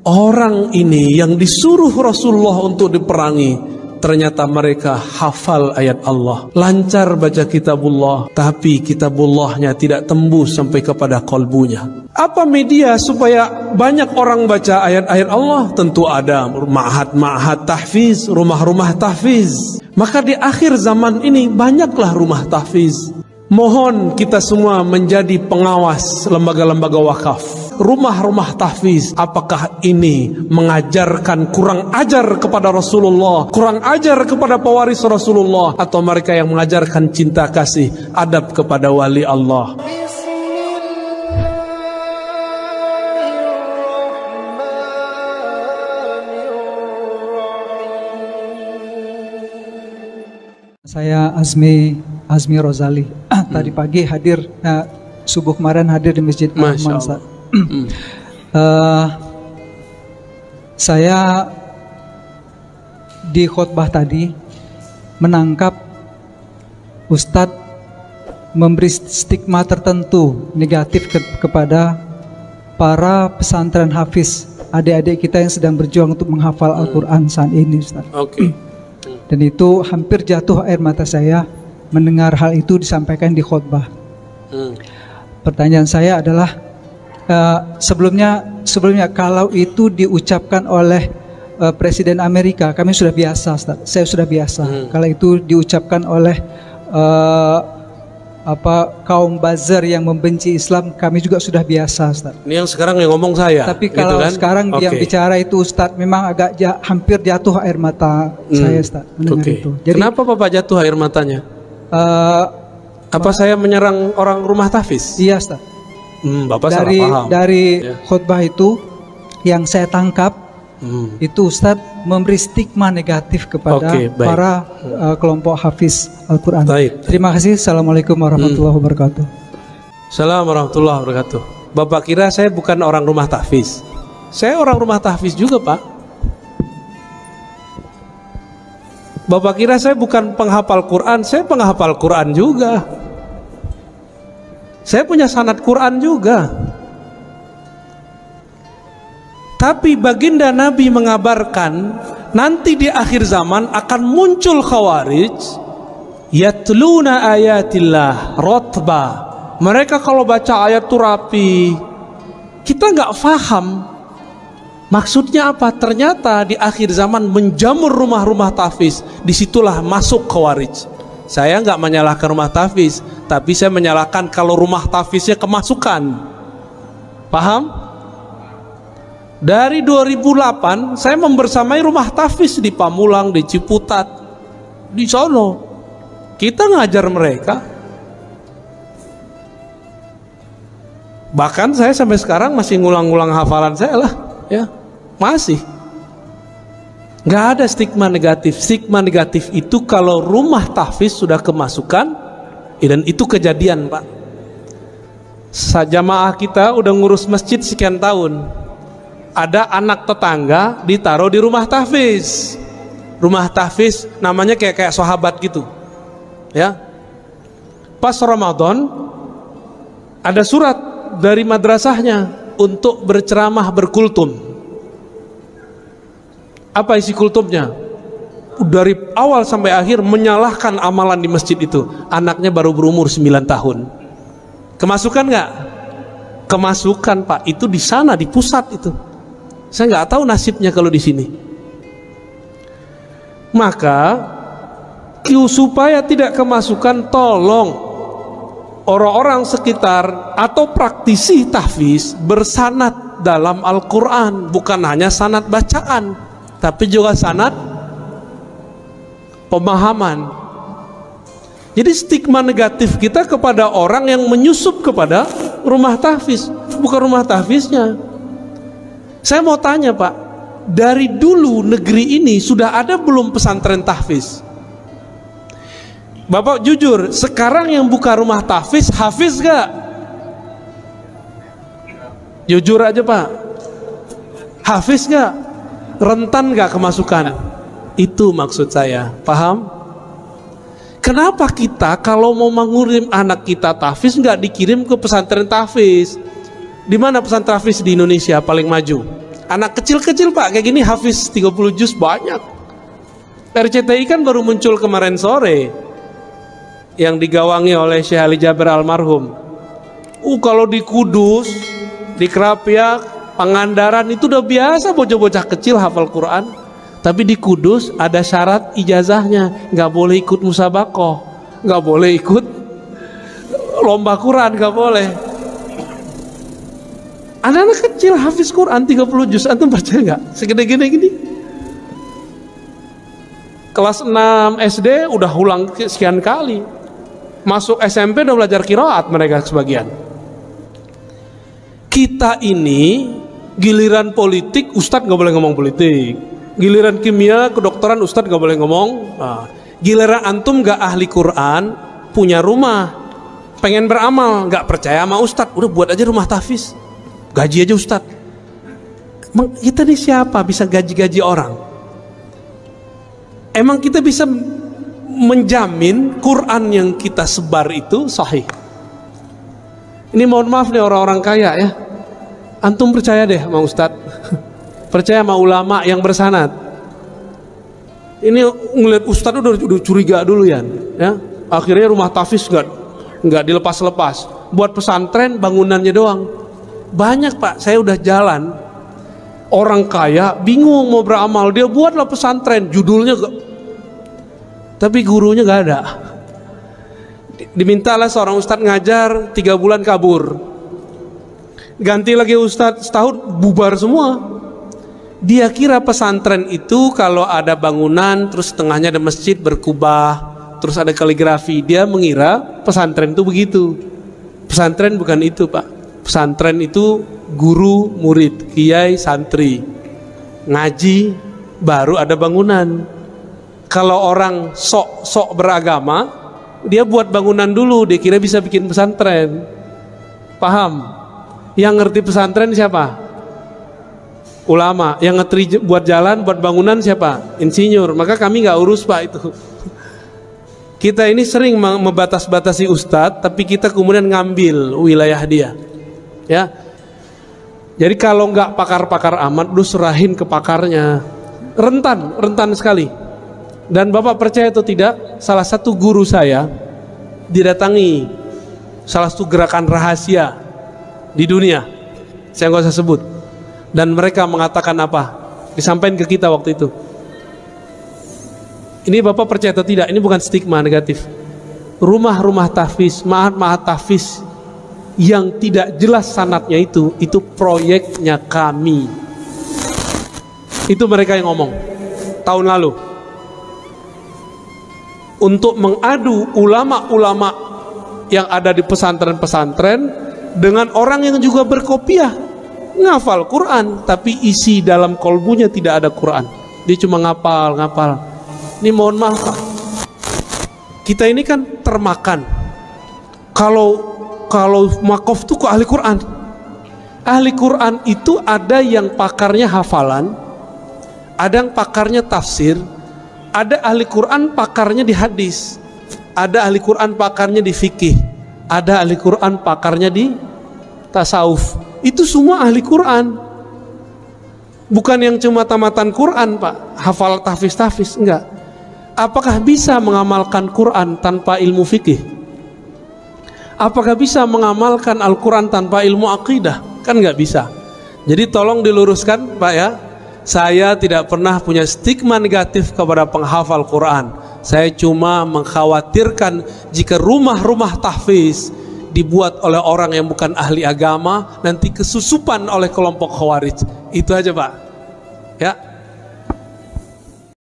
Orang ini yang disuruh Rasulullah untuk diperangi, ternyata mereka hafal ayat Allah, lancar baca kitabullah, tapi kitabullahnya tidak tembus sampai kepada kalbunya. Apa media supaya banyak orang baca ayat-ayat Allah? Tentu ada ma'had tahfiz, rumah-rumah tahfiz. Maka di akhir zaman ini banyaklah rumah tahfiz. Mohon kita semua menjadi pengawas lembaga-lembaga wakaf, rumah-rumah tahfiz. Apakah ini mengajarkan kurang ajar kepada Rasulullah, kurang ajar kepada pewaris Rasulullah, atau mereka yang mengajarkan cinta kasih, adab kepada wali Allah? Saya Azmi Rozali. Tadi pagi hadir, subuh kemarin hadir di Masjid Al-Mansa. Saya di khutbah tadi menangkap Ustadz memberi stigma tertentu negatif kepada para pesantren hafiz, adik-adik kita yang sedang berjuang untuk menghafal Al-Quran saat ini, Ustadz. Dan itu hampir jatuh air mata saya mendengar hal itu disampaikan di khutbah. Pertanyaan saya adalah, sebelumnya kalau itu diucapkan oleh Presiden Amerika, kami sudah biasa, Ustaz. Saya sudah biasa. Kalau itu diucapkan oleh kaum buzzer yang membenci Islam, kami juga sudah biasa, Ustaz. Ini yang sekarang yang ngomong saya. Tapi kalau gitu kan? Sekarang yang bicara itu Ustaz, memang agak hampir jatuh air mata saya, Ustaz, mendengar itu. Jadi, kenapa Bapak jatuh air matanya? Apa saya menyerang orang rumah tahfiz? Iya, Ustaz. Bapak salah paham. Dari khutbah itu yang saya tangkap, itu Ustaz memberi stigma negatif kepada para kelompok hafiz Al-Quran. Terima kasih. Assalamualaikum warahmatullahi wabarakatuh. Assalamualaikum warahmatullahi wabarakatuh. Bapak kira saya bukan orang rumah tahfiz? Saya orang rumah tahfiz juga, Pak. Bapak kira saya bukan penghafal Quran? Saya penghafal Quran juga. Saya punya sanad Quran juga. Tapi baginda Nabi mengabarkan nanti di akhir zaman akan muncul khawarij yatluna ayatillah rotba. Mereka kalau baca ayat itu rapi. Kita nggak paham maksudnya apa. Ternyata di akhir zaman menjamur rumah-rumah tahfiz. Disitulah masuk khawarij. Saya nggak menyalahkan rumah tahfiz, tapi saya menyalahkan kalau rumah tahfiznya kemasukan. Paham? Dari 2008 saya membersamai rumah tahfiz di Pamulang, di Ciputat, di sono. Kita ngajar mereka. Bahkan saya sampai sekarang masih ngulang-ngulang hafalan saya lah, ya. Masih. Nggak ada stigma negatif. Stigma negatif itu kalau rumah tahfiz sudah kemasukan, dan itu kejadian, Pak. Jamaah kita udah ngurus masjid sekian tahun. Ada anak tetangga ditaruh di rumah tahfiz. Rumah tahfiz namanya kayak sahabat gitu, ya. Pas Ramadan ada surat dari madrasahnya untuk berceramah berkultum. Apa isi kultumnya? Dari awal sampai akhir menyalahkan amalan di masjid itu. Anaknya baru berumur 9 tahun. Kemasukan nggak? Kemasukan, Pak. Itu di sana, di pusat itu. Saya nggak tahu nasibnya kalau di sini. Maka supaya tidak kemasukan, tolong orang-orang sekitar atau praktisi tahfiz bersanad dalam Al-Quran. Bukan hanya sanad bacaan, tapi juga sanad pemahaman. Jadi stigma negatif kita kepada orang yang menyusup kepada rumah tahfiz, bukan rumah tahfiznya. Saya mau tanya, Pak, dari dulu negeri ini sudah ada belum pesantren tahfiz? Bapak jujur, sekarang yang buka rumah tahfiz, hafiz gak? Jujur aja, Pak. Hafiz gak? Rentan gak kemasukan? Itu maksud saya, paham? Kenapa kita kalau mau mengirim anak kita tahfiz nggak dikirim ke pesantren tahfiz? Di mana pesantren tahfiz di Indonesia paling maju? Anak kecil-kecil Pak, kayak gini hafiz 30 juz banyak. RCTI kan baru muncul kemarin sore, yang digawangi oleh Syekh Ali Jaber almarhum. Kalau di Kudus, di Krapyak, Pangandaran itu udah biasa bocah-bocah kecil hafal Quran. Tapi di Kudus ada syarat ijazahnya, nggak boleh ikut musabaqah, nggak boleh ikut lomba Quran, nggak boleh. Anak-anak kecil hafiz Quran 30 juz, antum percaya nggak? Segede gini. Kelas 6 SD udah ulang sekian kali. Masuk SMP udah belajar qiraat mereka sebagian. Kita ini giliran politik, ustadz nggak boleh ngomong politik. Giliran kimia, kedokteran, ustadz nggak boleh ngomong. Nah, giliran antum nggak ahli Quran, punya rumah, pengen beramal, nggak percaya sama ustadz, udah buat aja rumah tahfiz. Gaji aja ustadz. Kita ini siapa bisa gaji-gaji orang? Emang kita bisa menjamin Quran yang kita sebar itu sahih? Ini mohon maaf nih orang-orang kaya ya. Antum percaya deh sama ustadz, percaya sama ulama yang bersanad. Ini ngeliat ustadz udah curiga dulu ya. Akhirnya rumah tahfiz nggak dilepas-lepas. Buat pesantren bangunannya doang. Banyak Pak, saya udah jalan, orang kaya bingung mau beramal, dia buatlah pesantren, judulnya tapi gurunya gak ada. Dimintalah seorang ustadz ngajar 3 bulan kabur, ganti lagi ustadz setahun bubar semua. Dia kira pesantren itu kalau ada bangunan terus tengahnya ada masjid berkubah, terus ada kaligrafi, dia mengira pesantren itu begitu. Pesantren bukan itu Pak. Pesantren itu guru, murid, kiai, santri, ngaji, baru ada bangunan. Kalau orang sok beragama, dia buat bangunan dulu, dia kira bisa bikin pesantren. Paham? Yang ngerti pesantren siapa? Ulama. Yang ngerti buat jalan, buat bangunan siapa? Insinyur. Maka kami nggak urus Pak itu. Kita ini sering membatas-batasi ustadz, tapi kita kemudian ngambil wilayah dia. Ya, jadi kalau nggak pakar-pakar amat, lu serahin ke pakarnya. Rentan sekali. Dan Bapak percaya atau tidak, salah satu guru saya didatangi salah satu gerakan rahasia di dunia, saya nggak usah sebut, dan mereka mengatakan apa, disampaikan ke kita waktu itu. Ini Bapak percaya atau tidak, ini bukan stigma negatif. Rumah-rumah tahfiz, ma'had tahfiz yang tidak jelas sanadnya itu proyeknya kami. Itu mereka yang ngomong tahun lalu, untuk mengadu ulama-ulama yang ada di pesantren-pesantren dengan orang yang juga berkopiah, ngafal Quran tapi isi dalam kolbunya tidak ada Quran, dia cuma ngapal. Ini mohon maaf Pak, kita ini kan termakan. Kalau makof itu ke ahli Quran. Ahli Quran itu ada yang pakarnya hafalan, ada yang pakarnya tafsir, ada ahli Quran pakarnya di hadis, ada ahli Quran pakarnya di fikih, ada ahli Quran pakarnya di tasawuf. Itu semua ahli Quran. Bukan yang cuma tamatan Quran Pak, hafal tahfiz, enggak. Apakah bisa mengamalkan Quran tanpa ilmu fikih? Apakah bisa mengamalkan Al-Quran tanpa ilmu akidah? Kan nggak bisa. Jadi tolong diluruskan Pak ya. Saya tidak pernah punya stigma negatif kepada penghafal Quran. Saya cuma mengkhawatirkan jika rumah-rumah tahfiz dibuat oleh orang yang bukan ahli agama, nanti kesusupan oleh kelompok Khawarij. Itu aja Pak. Ya.